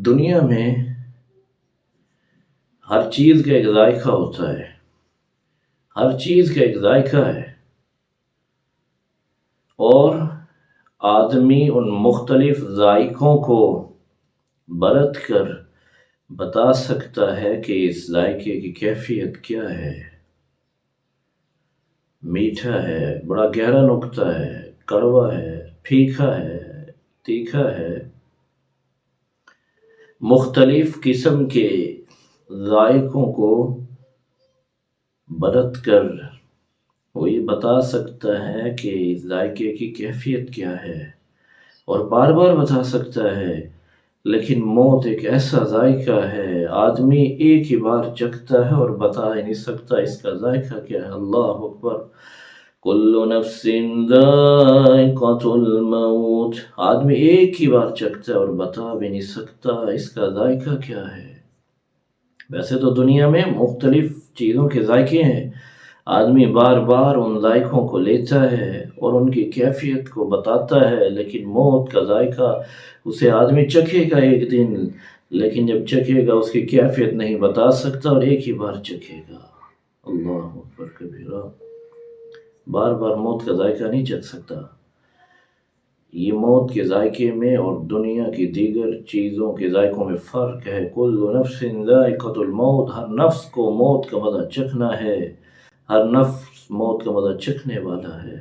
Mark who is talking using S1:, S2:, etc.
S1: دنیا میں ہر چیز کا ایک ذائقہ ہوتا ہے، ہر چیز کا ایک ذائقہ ہے، اور آدمی ان مختلف ذائقوں کو برت کر بتا سکتا ہے کہ اس ذائقے کی کیفیت کیا ہے۔ میٹھا ہے، بڑا گہرا نکتہ ہے، کڑوا ہے، پھیکا ہے، تیکھا ہے۔ مختلف قسم کے ذائقوں کو برت کر وہ یہ بتا سکتا ہے کہ اس ذائقے کی کیفیت کیا ہے، اور بار بار بتا سکتا ہے۔ لیکن موت ایک ایسا ذائقہ ہے، آدمی ایک ہی بار چکھتا ہے اور بتا ہی نہیں سکتا اس کا ذائقہ کیا ہے۔ اللہ اکبر، کل نفس ذائقۃ الموت، آدمی ایک ہی بار چکھتا ہے اور بتا بھی نہیں سکتا اس کا ذائقہ کیا ہے۔ ویسے تو دنیا میں مختلف چیزوں کے ذائقے ہیں، آدمی بار بار ان ذائقوں کو لیتا ہے اور ان کی کیفیت کو بتاتا ہے، لیکن موت کا ذائقہ اسے آدمی چکھے گا ایک دن، لیکن جب چکھے گا اس کی کیفیت نہیں بتا سکتا اور ایک ہی بار چکھے گا۔ اللہ اکبر کبیرہ، بار بار موت کا ذائقہ نہیں چکھ سکتا۔ یہ موت کے ذائقے میں اور دنیا کی دیگر چیزوں کے ذائقوں میں فرق ہے۔ کل نفس ذائقۃ الموت، ہر نفس کو موت کا مزہ چکھنا ہے، ہر نفس موت کا مزہ چکھنے والا ہے۔